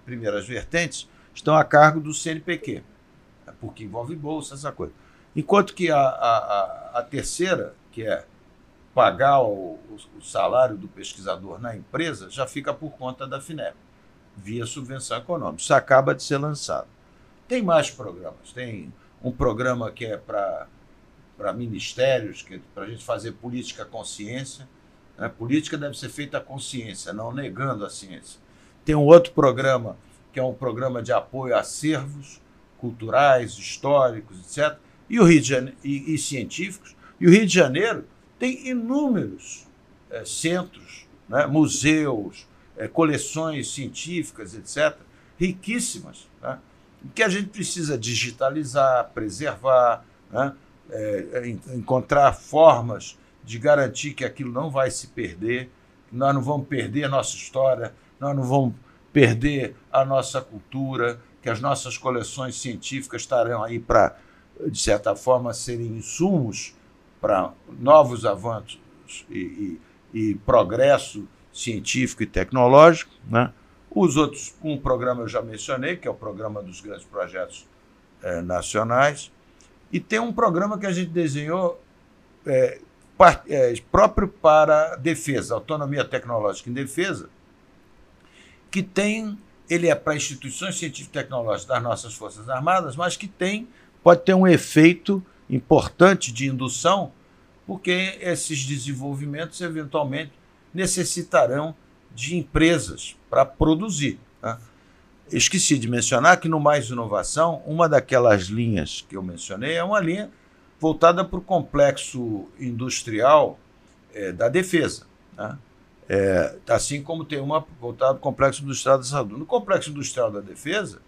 primeiras vertentes estão a cargo do CNPq, porque envolve bolsa, essa coisa. Enquanto que a terceira, que é pagar o salário do pesquisador na empresa, já fica por conta da FINEP, via subvenção econômica. Isso acaba de ser lançado. Tem mais programas. Tem um programa que é para ministérios, que é para a gente fazer política consciência. Né? Política deve ser feita à consciência, não negando a ciência. Tem um outro programa, que é um programa de apoio a acervos culturais, históricos, etc., e o Rio de Janeiro, e científicos. E o Rio de Janeiro tem inúmeros centros, né? Museus, coleções científicas, etc., riquíssimas, né? Que a gente precisa digitalizar, preservar, né? Encontrar formas de garantir que aquilo não vai se perder, que nós não vamos perder a nossa história, nós não vamos perder a nossa cultura, que as nossas coleções científicas estarão aí para, de certa forma, serem insumos para novos avanços e progresso científico e tecnológico, né? Os outros, um programa eu já mencionei, que é o programa dos grandes projetos nacionais, e tem um programa que a gente desenhou próprio para defesa, autonomia tecnológica em defesa, que ele é para instituições científico-tecnológicas das nossas Forças Armadas, mas que pode ter um efeito importante de indução, porque esses desenvolvimentos eventualmente necessitarão de empresas para produzir, né? Esqueci de mencionar que no Mais Inovação, uma daquelas linhas que eu mencionei é uma linha voltada para o complexo industrial da defesa, né? Assim como tem uma voltada para o complexo industrial da saúde. No complexo industrial da defesa,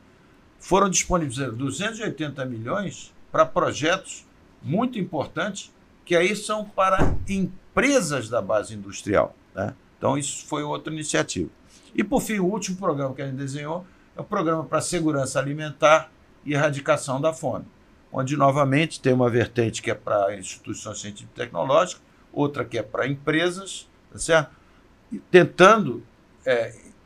foram disponibilizados 280 milhões para projetos muito importantes, que aí são para empresas da base industrial, né? Então, isso foi outra iniciativa. E, por fim, o último programa que a gente desenhou é o Programa para Segurança Alimentar e Erradicação da Fome, onde, novamente, tem uma vertente que é para instituições científicas e tecnológicas, outra que é para empresas, tá certo? E tentando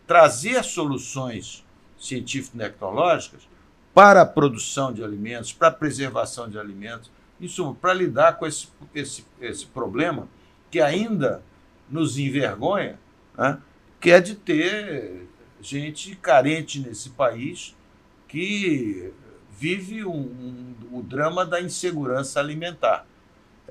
trazer soluções científico-tecnológicas para a produção de alimentos, para a preservação de alimentos, isso para lidar com esse problema que ainda nos envergonha, né? Que é de ter gente carente nesse país que vive o drama da insegurança alimentar.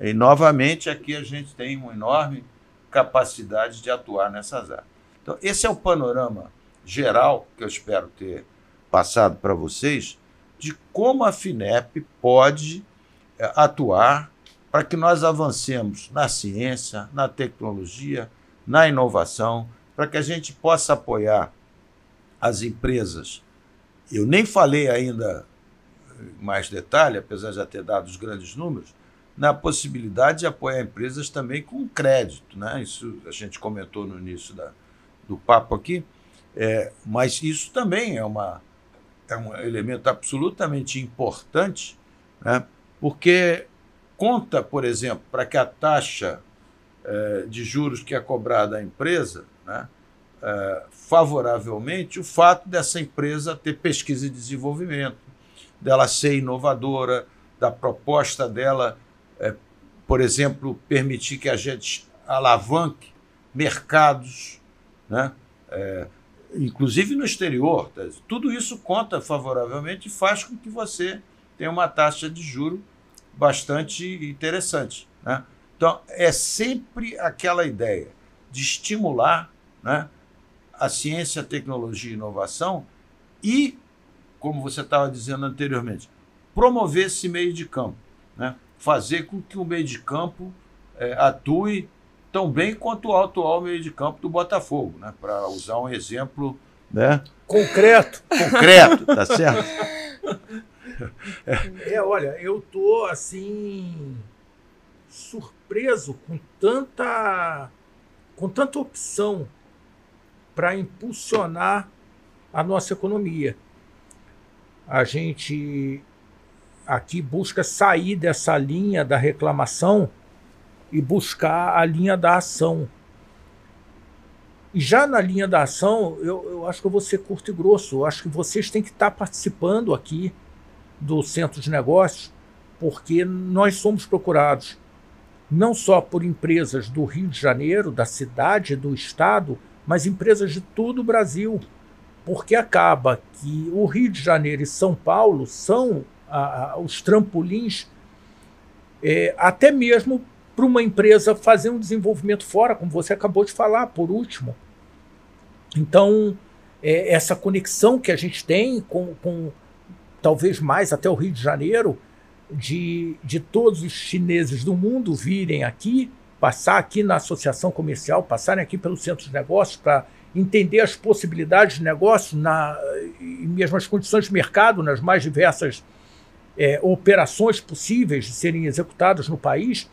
E, novamente, aqui a gente tem uma enorme capacidade de atuar nessas áreas. Então, esse é o panorama geral que eu espero ter passado para vocês de como a FINEP pode atuar para que nós avancemos na ciência, na tecnologia, na inovação, para que a gente possa apoiar as empresas. Eu nem falei ainda mais detalhe, apesar de já ter dado os grandes números, na possibilidade de apoiar empresas também com crédito, né? Isso a gente comentou no início do papo aqui, mas isso também é um elemento absolutamente importante, né? Porque conta, por exemplo, para que a taxa de juros que é cobrada à empresa, né, favoravelmente o fato dessa empresa ter pesquisa e desenvolvimento, dela ser inovadora, da proposta dela, por exemplo, permitir que a gente alavanque mercados, né, inclusive no exterior. Tudo isso conta favoravelmente e faz com que você tenha uma taxa de juros bastante interessante, né? Então, é sempre aquela ideia de estimular, né, a ciência, a tecnologia e a inovação e, como você estava dizendo anteriormente, promover esse meio de campo, né? Fazer com que o meio de campo atue tão bem quanto o atual meio de campo do Botafogo, né? Para usar um exemplo, né, concreto, tá certo? Olha, eu estou assim surpreso com tanta opção para impulsionar a nossa economia. A gente aqui busca sair dessa linha da reclamação e buscar a linha da ação. E já na linha da ação, eu acho que eu vou ser curto e grosso. Eu acho que vocês têm que estar participando aqui do Centro de Negócios, porque nós somos procurados não só por empresas do Rio de Janeiro, da cidade, do estado, mas empresas de todo o Brasil, porque acaba que o Rio de Janeiro e São Paulo são os trampolins, até mesmo para uma empresa fazer um desenvolvimento fora, como você acabou de falar, por último. Então, essa conexão que a gente tem com talvez mais até o Rio de Janeiro, de todos os chineses do mundo virem aqui, passar aqui na associação comercial, passarem aqui pelo Centro de Negócios para entender as possibilidades de negócio e mesmo as condições de mercado nas mais diversas operações possíveis de serem executadas no país.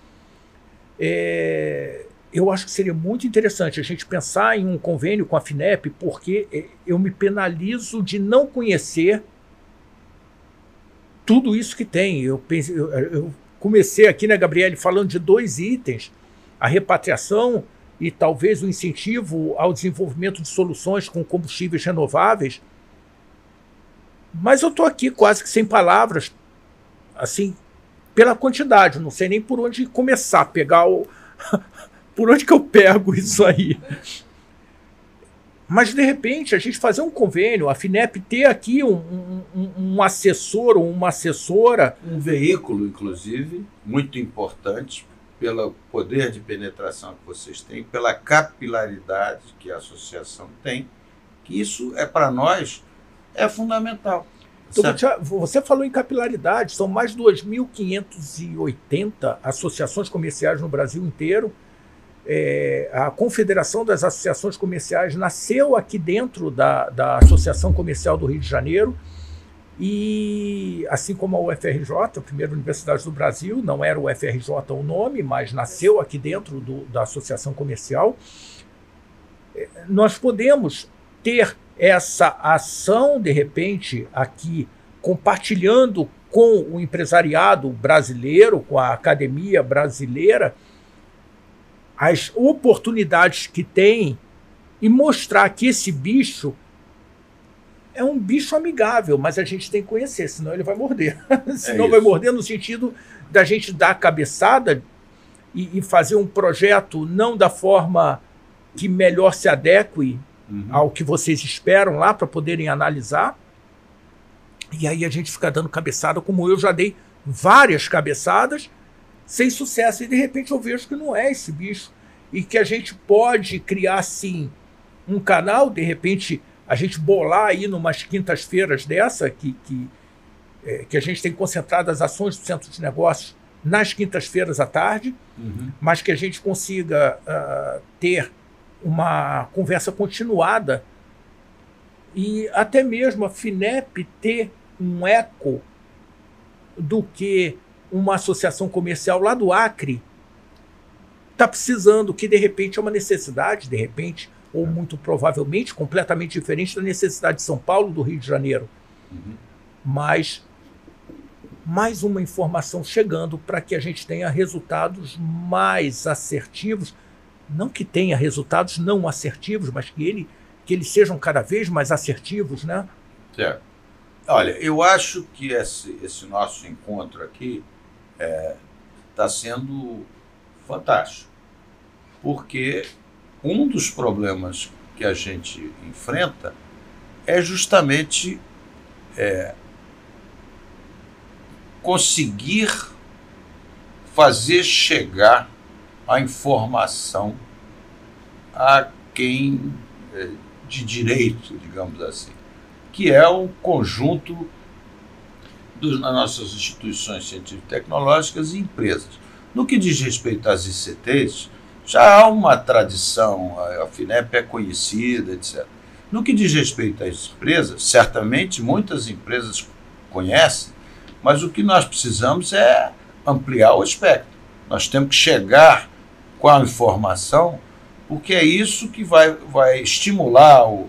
Eu acho que seria muito interessante a gente pensar em um convênio com a FINEP, porque eu me penalizo de não conhecer tudo isso que tem. Eu comecei aqui, né, Gabriele, falando de 2 itens, a repatriação e talvez o incentivo ao desenvolvimento de soluções com combustíveis renováveis, mas eu estou aqui quase que sem palavras, assim, pela quantidade, não sei nem por onde começar a pegar por onde que eu pego isso aí. Mas, de repente, a gente fazer um convênio, a FINEP ter aqui um assessor ou uma assessora. Um veículo, inclusive, muito importante, pelo poder de penetração que vocês têm, pela capilaridade que a associação tem, que isso para nós é fundamental. Então, você falou em capilaridade, são mais de 2.580 associações comerciais no Brasil inteiro. A Confederação das Associações Comerciais nasceu aqui dentro da Associação Comercial do Rio de Janeiro, e assim como a UFRJ, a primeira universidade do Brasil, não era o UFRJ o nome, mas nasceu aqui dentro da Associação Comercial. Nós podemos ter essa ação, de repente, aqui, compartilhando com o empresariado brasileiro, com a academia brasileira, as oportunidades que tem e mostrar que esse bicho é um bicho amigável, mas a gente tem que conhecer, senão ele vai morder. Senão vai morder no sentido da gente dar a cabeçada e fazer um projeto não da forma que melhor se adeque ao que vocês esperam lá para poderem analisar. E aí a gente fica dando cabeçada, como eu já dei várias cabeçadas, sem sucesso. E de repente eu vejo que não é esse bicho. E que a gente pode criar, sim, um canal, de repente a gente bolar aí numas quintas-feiras dessa, que a gente tem concentrado as ações do Centro de Negócios nas quintas-feiras à tarde, mas que a gente consiga ter uma conversa continuada e até mesmo a FINEP ter um eco do que uma associação comercial lá do Acre está precisando, que de repente é uma necessidade, de repente, ou muito provavelmente completamente diferente da necessidade de São Paulo, do Rio de Janeiro. Mas mais uma informação chegando para que a gente tenha resultados mais assertivos, não que tenha resultados não assertivos, mas que eles sejam cada vez mais assertivos, né? Certo. Olha, eu acho que esse nosso encontro aqui está sendo fantástico, porque um dos problemas que a gente enfrenta é justamente conseguir fazer chegar a informação a quem de direito, digamos assim, que é o conjunto das nossas instituições científico-tecnológicas e empresas. No que diz respeito às ICTs, já há uma tradição, a FINEP é conhecida, etc. No que diz respeito às empresas, certamente muitas empresas conhecem, mas o que nós precisamos é ampliar o espectro. Nós temos que chegar com a informação, porque é isso que vai estimular o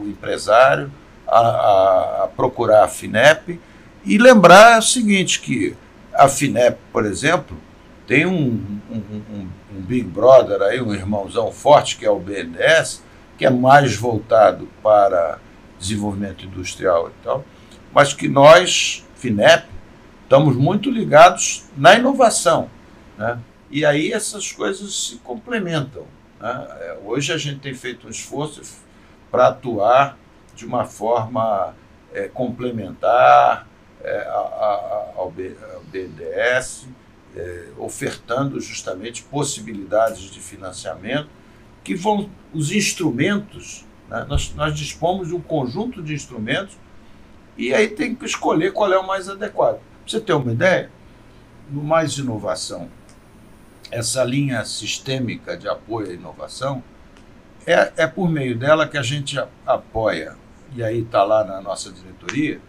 empresário a procurar a FINEP e lembrar o seguinte, que a FINEP, por exemplo, tem um Big Brother, aí, um irmãozão forte, que é o BNDES, que é mais voltado para desenvolvimento industrial e tal, mas que nós, FINEP, estamos muito ligados na inovação, né? E aí essas coisas se complementam, né? Hoje a gente tem feito um esforço para atuar de uma forma complementar ao BNDES, ofertando justamente possibilidades de financiamento, que vão, os instrumentos, né? Nós dispomos de um conjunto de instrumentos e aí tem que escolher qual é o mais adequado. Para você ter uma ideia, no Mais Inovação, essa linha sistêmica de apoio à inovação, é por meio dela que a gente apoia, e aí está lá na nossa diretoria,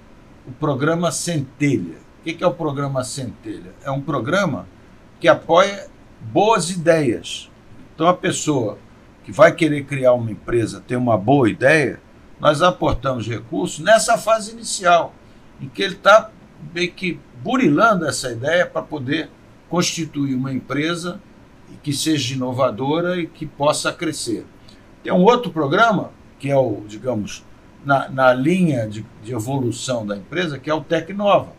o programa Centelha. O que é o programa Centelha? É um programa que apoia boas ideias. Então, a pessoa que vai querer criar uma empresa, ter uma boa ideia, nós aportamos recursos nessa fase inicial, em que ele está meio que burilando essa ideia para poder constituir uma empresa que seja inovadora e que possa crescer. Tem um outro programa, que é o, digamos, na linha de evolução da empresa, que é o Tecnova.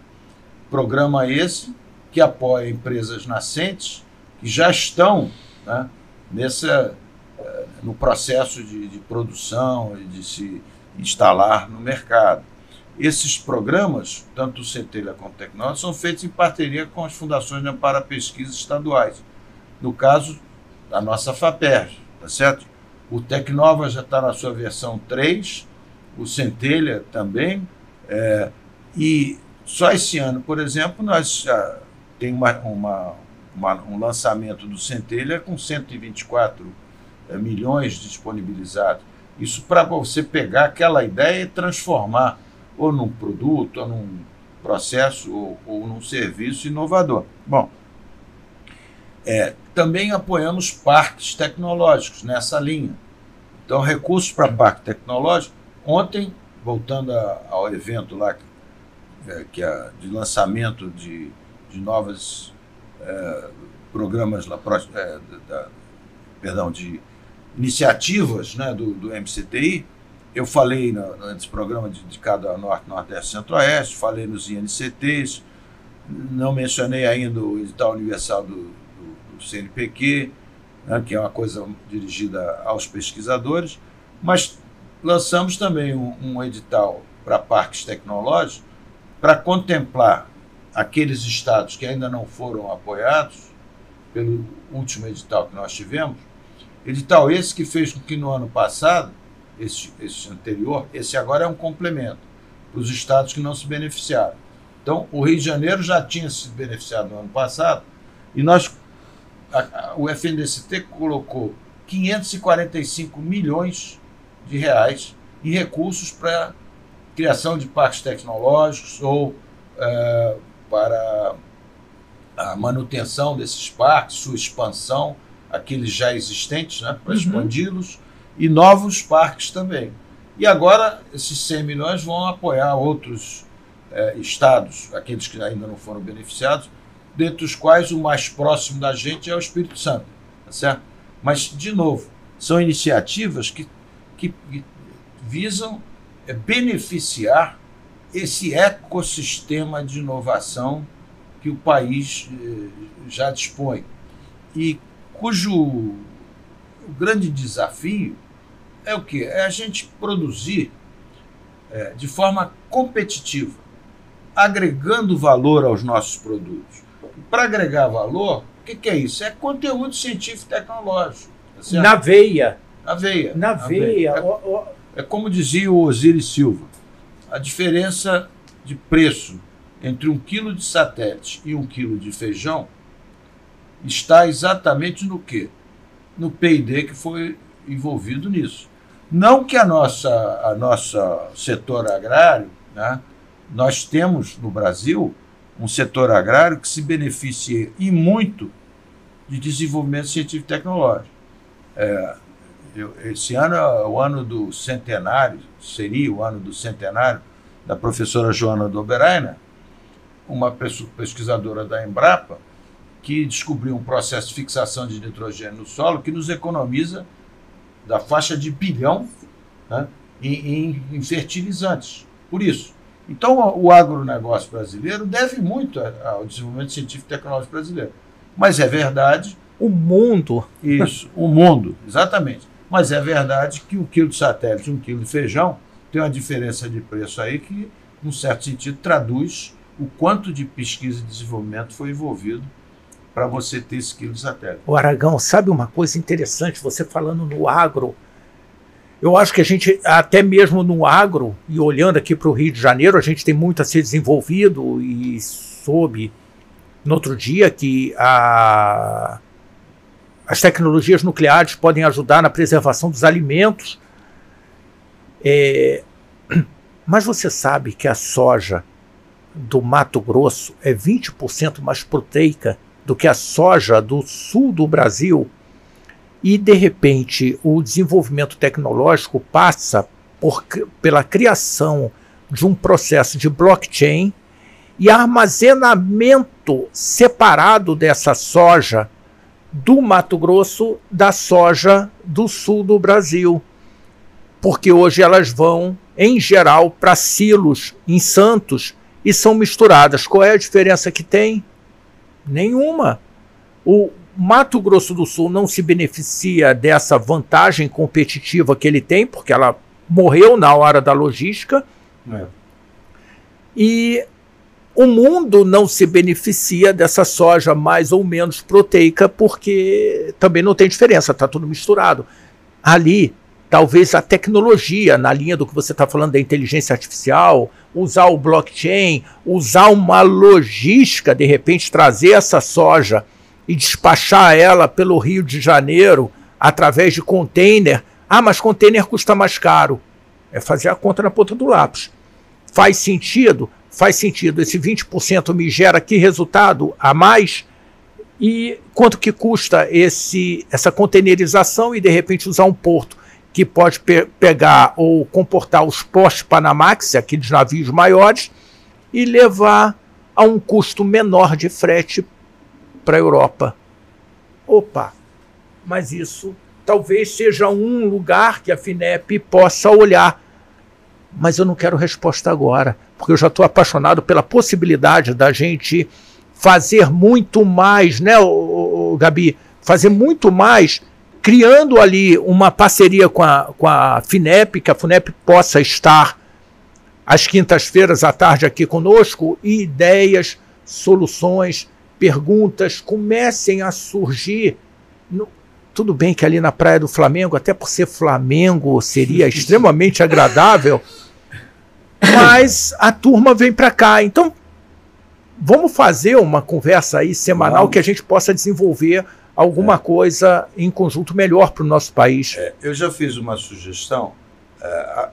Programa esse que apoia empresas nascentes que já estão, né, no processo de produção e de se instalar no mercado. Esses programas, tanto o Centelha quanto o Tecnova, são feitos em parceria com as fundações de amparo à pesquisa estaduais. No caso, a nossa FAPERJ, tá certo? O Tecnova já está na sua versão 3, o Centelha também, e só esse ano, por exemplo, nós já tem um lançamento do Centelha com 124 milhões disponibilizados. Isso para você pegar aquela ideia e transformar ou num produto, ou num processo, ou num serviço inovador. Bom, também apoiamos parques tecnológicos nessa linha. Então, recursos para parque tecnológico. Ontem, voltando ao evento lá, que é de lançamento de novos programas lá, de iniciativas, né, do MCTI, eu falei nesse programa dedicado ao Norte, Nordeste e Centro-Oeste, falei nos INCTs, não mencionei ainda o edital universal do CNPq, né, que é uma coisa dirigida aos pesquisadores, mas lançamos também um edital para parques tecnológicos para contemplar aqueles estados que ainda não foram apoiados pelo último edital que nós tivemos, edital esse que fez com que no ano passado, esse anterior, esse agora é um complemento para os estados que não se beneficiaram. Então, o Rio de Janeiro já tinha se beneficiado no ano passado e o FNDCT colocou 545 milhões de reais em recursos para criação de parques tecnológicos ou para a manutenção desses parques, sua expansão, aqueles já existentes, né, para expandi-los, e novos parques também. E agora, esses 100 milhões vão apoiar outros estados, aqueles que ainda não foram beneficiados, dentre os quais o mais próximo da gente é o Espírito Santo, tá certo? Mas, de novo, são iniciativas que visam beneficiar esse ecossistema de inovação que o país já dispõe e cujo grande desafio é o quê? É a gente produzir de forma competitiva, agregando valor aos nossos produtos. Para agregar valor, o que é isso? É conteúdo científico e tecnológico. Tá na veia. Na veia. Na veia. É como dizia o Osiris Silva, a diferença de preço entre 1 quilo de satélite e 1 quilo de feijão está exatamente no quê? No P&D que foi envolvido nisso. Não que a nossa setor agrário, né, nós temos no Brasil um setor agrário que se beneficia e muito de desenvolvimento científico e tecnológico. esse ano é o ano do centenário, seria o ano do centenário da professora Joana Doberainer, uma pesquisadora da Embrapa, que descobriu um processo de fixação de nitrogênio no solo que nos economiza da faixa de bilhão, né, em fertilizantes. Por isso. Então, o agronegócio brasileiro deve muito ao desenvolvimento científico e tecnológico brasileiro. Mas é verdade... O mundo. Isso, o mundo, exatamente. Mas é verdade que 1 quilo de satélite e 1 quilo de feijão tem uma diferença de preço aí que, num certo sentido, traduz o quanto de pesquisa e desenvolvimento foi envolvido para você ter esse quilo de satélite. O Aragão, sabe uma coisa interessante, você falando no agro, eu acho que a gente, até mesmo no agro, e olhando aqui para o Rio de Janeiro, a gente tem muito a ser desenvolvido, e soube no outro dia que as tecnologias nucleares podem ajudar na preservação dos alimentos. Mas você sabe que a soja do Mato Grosso é 20% mais proteica do que a soja do sul do Brasil? E, de repente, o desenvolvimento tecnológico passa pela criação de um processo de blockchain e armazenamento separado dessa soja do Mato Grosso da soja do sul do Brasil. Porque hoje elas vão, em geral, para silos em Santos e são misturadas. Qual é a diferença que tem? Nenhuma. O Mato Grosso do Sul não se beneficia dessa vantagem competitiva que ele tem, porque ela morreu na hora da logística. E o mundo não se beneficia dessa soja mais ou menos proteica, porque também não tem diferença, está tudo misturado. Ali, talvez a tecnologia, na linha do que você está falando da inteligência artificial, usar o blockchain, usar uma logística, de repente trazer essa soja e despachar ela pelo Rio de Janeiro através de container. Ah, mas container custa mais caro. É fazer a conta na ponta do lápis. Faz sentido? Faz sentido. Esse 20% me gera que resultado a mais? E quanto que custa essa containerização e, de repente, usar um porto que pode pegar ou comportar os post-Panamax, aqueles navios maiores, e levar a um custo menor de frete para a Europa. Opa, mas isso talvez seja um lugar que a FINEP possa olhar. Mas eu não quero resposta agora, porque eu já estou apaixonado pela possibilidade da gente fazer muito mais, né, Gabi? Fazer muito mais, criando ali uma parceria com a FINEP, que a FINEP possa estar às quintas-feiras à tarde aqui conosco, e ideias, soluções, perguntas comecem a surgir. Tudo bem que ali na Praia do Flamengo, até por ser Flamengo, seria extremamente agradável, mas a turma vem para cá. Então, vamos fazer uma conversa aí semanal que a gente possa desenvolver alguma coisa em conjunto melhor para o nosso país. Eu já fiz uma sugestão.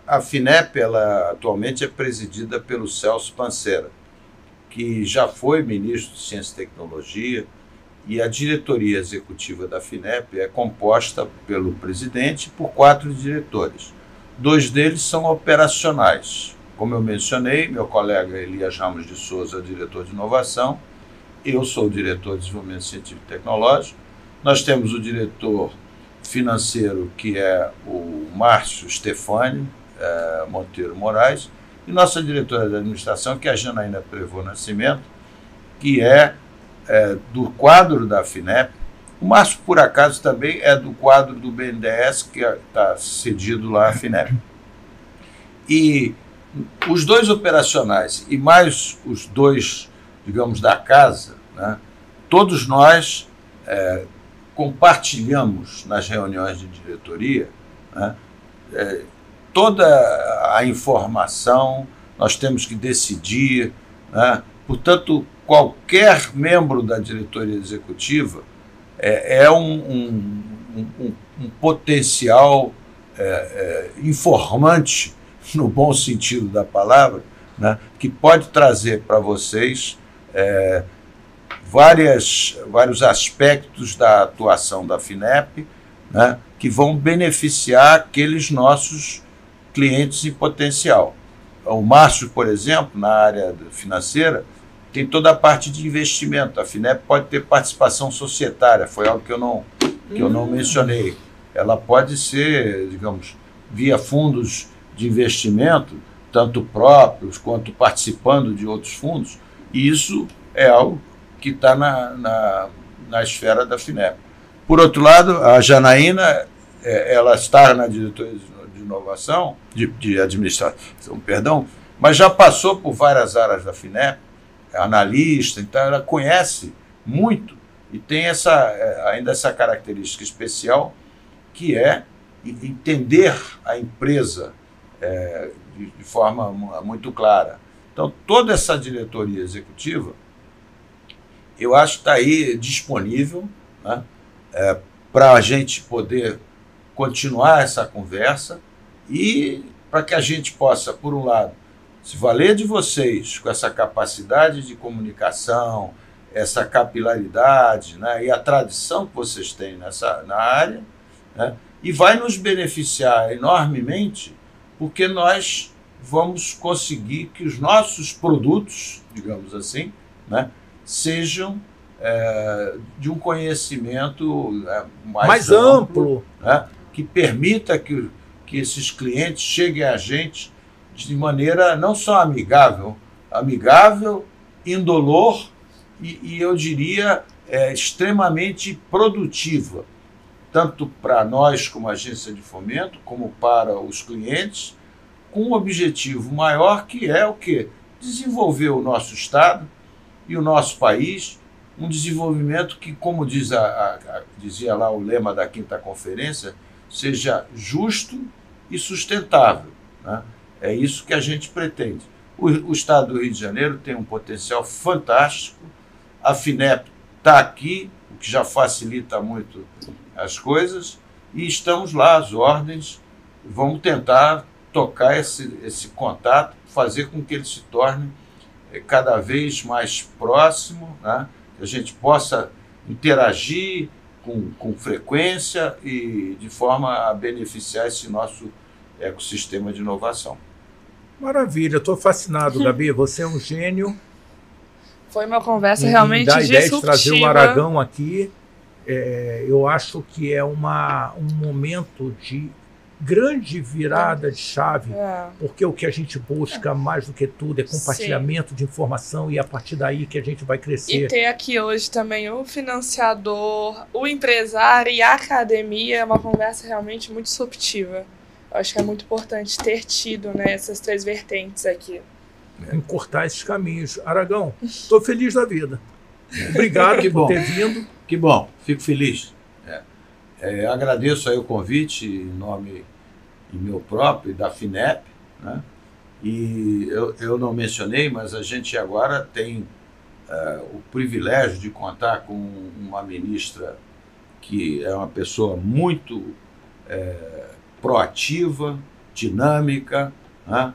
A FINEP, ela atualmente é presidida pelo Celso Pancera, que já foi ministro de Ciência e Tecnologia, e a diretoria executiva da FINEP é composta pelo presidente e por 4 diretores. 2 deles são operacionais. Como eu mencionei, meu colega Elias Ramos de Souza é o diretor de inovação, eu sou o diretor de desenvolvimento científico e tecnológico, nós temos o diretor financeiro, que é o Márcio Stefani Monteiro Moraes, e nossa diretora de administração, que é a Janaína Prevô Nascimento, que é do quadro da FINEP. O Márcio, por acaso, também é do quadro do BNDES, que está cedido lá à FINEP. E os 2 operacionais e mais os 2, digamos, da casa, né, todos nós compartilhamos nas reuniões de diretoria, né, toda a informação, nós temos que decidir, né, portanto, qualquer membro da diretoria executiva é um potencial informante, no bom sentido da palavra, né, que pode trazer para vocês vários aspectos da atuação da FINEP, né, que vão beneficiar aqueles nossos clientes em potencial. O Márcio, por exemplo, na área financeira, tem toda a parte de investimento. A FINEP pode ter participação societária, foi algo que eu não mencionei. Ela pode ser, digamos, via fundos de investimento, tanto próprios quanto participando de outros fundos, e isso é algo que está na esfera da FINEP. Por outro lado, a Janaína, ela está na diretoria de inovação, de administração, perdão, mas já passou por várias áreas da FINEP, é analista, então ela conhece muito e tem ainda essa característica especial, que é entender a empresa de forma muito clara. Então, toda essa diretoria executiva, eu acho que está aí disponível, né, para a gente poder continuar essa conversa e para que a gente possa, por um lado, se valer de vocês com essa capacidade de comunicação, essa capilaridade, né, e a tradição que vocês têm na área, né, e vai nos beneficiar enormemente, porque nós vamos conseguir que os nossos produtos, digamos assim, né, sejam de um conhecimento mais amplo, né, que permita que esses clientes cheguem a gente de maneira não só amigável, indolor e eu diria extremamente produtiva, tanto para nós como agência de fomento, como para os clientes, com um objetivo maior, que é o quê? Desenvolver o nosso Estado e o nosso país, um desenvolvimento que, como dizia lá o lema da 5ª Conferência, seja justo e sustentável, né? É isso que a gente pretende. O Estado do Rio de Janeiro tem um potencial fantástico, a FINEP está aqui, o que já facilita muito as coisas, e estamos lá às ordens, vamos tentar tocar esse contato, fazer com que ele se torne cada vez mais próximo, né? Que a gente possa interagir com frequência e de forma a beneficiar esse nosso ecossistema de inovação. Maravilha, estou fascinado, Gabi, você é um gênio. Foi uma conversa realmente disruptiva. A ideia de trazer o Aragão aqui, eu acho que é um momento de grande virada de chave, porque o que a gente busca mais do que tudo é compartilhamento de informação, e é a partir daí que a gente vai crescer. E ter aqui hoje também o financiador, o empresário e a academia é uma conversa realmente muito disruptiva. Eu acho que é muito importante ter tido, né, essas 3 vertentes aqui. Encurtar esses caminhos. Aragão, estou feliz da vida. Obrigado por ter vindo. Que bom, fico feliz. Agradeço aí o convite em nome meu próprio e da FINEP, né? E eu não mencionei, mas a gente agora tem o privilégio de contar com uma ministra que é uma pessoa muito proativa, dinâmica, né?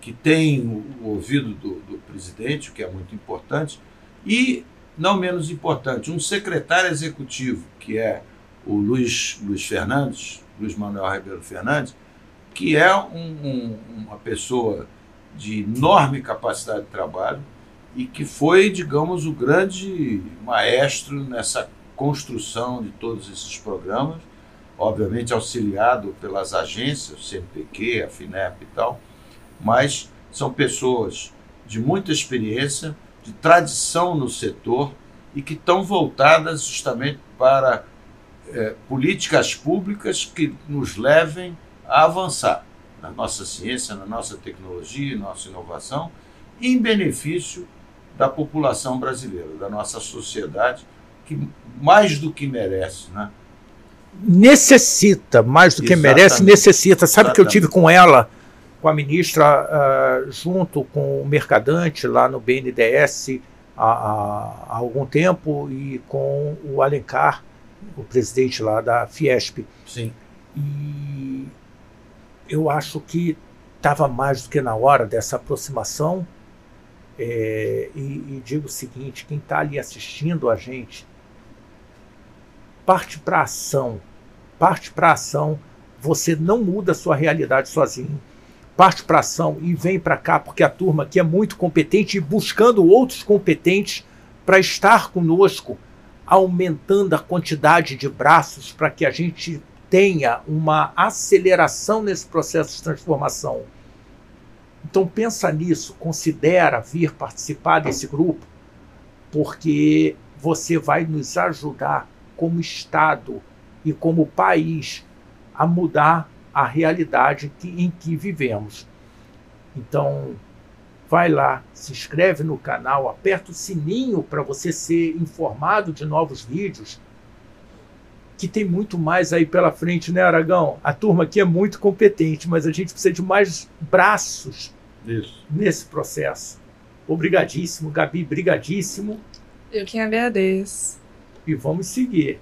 Que tem o ouvido do presidente, o que é muito importante, e, não menos importante, um secretário executivo, que é o Luiz Manuel Ribeiro Fernandes, que é uma pessoa de enorme capacidade de trabalho e que foi, digamos, o grande maestro nessa construção de todos esses programas, obviamente auxiliado pelas agências, o CNPq, a FINEP e tal, mas são pessoas de muita experiência, de tradição no setor e que estão voltadas justamente para políticas públicas que nos levem a avançar na nossa ciência, na nossa tecnologia, na nossa inovação, em benefício da população brasileira, da nossa sociedade, que mais do que merece, né? Necessita, mais do que merece, necessita. Sabe que eu tive com ela, com a ministra, junto com o Mercadante, lá no BNDES, há algum tempo, e com o Alencar, o presidente lá da Fiesp. Sim. E eu acho que estava mais do que na hora dessa aproximação. E digo o seguinte: quem está ali assistindo a gente, parte para a ação, parte para a ação. Você não muda a sua realidade sozinho. Parte para a ação e vem para cá, porque a turma aqui é muito competente e buscando outros competentes para estar conosco, aumentando a quantidade de braços para que a gente tenha uma aceleração nesse processo de transformação. Então pensa nisso, considera vir participar desse grupo, porque você vai nos ajudar como Estado e como país a mudar a realidade em que vivemos. Então, vai lá, se inscreve no canal, aperta o sininho para você ser informado de novos vídeos, que tem muito mais aí pela frente, né, Aragão? A turma aqui é muito competente, mas a gente precisa de mais braços nesse processo. Obrigadíssimo, Gabi, brigadíssimo. Eu que agradeço. E vamos seguir.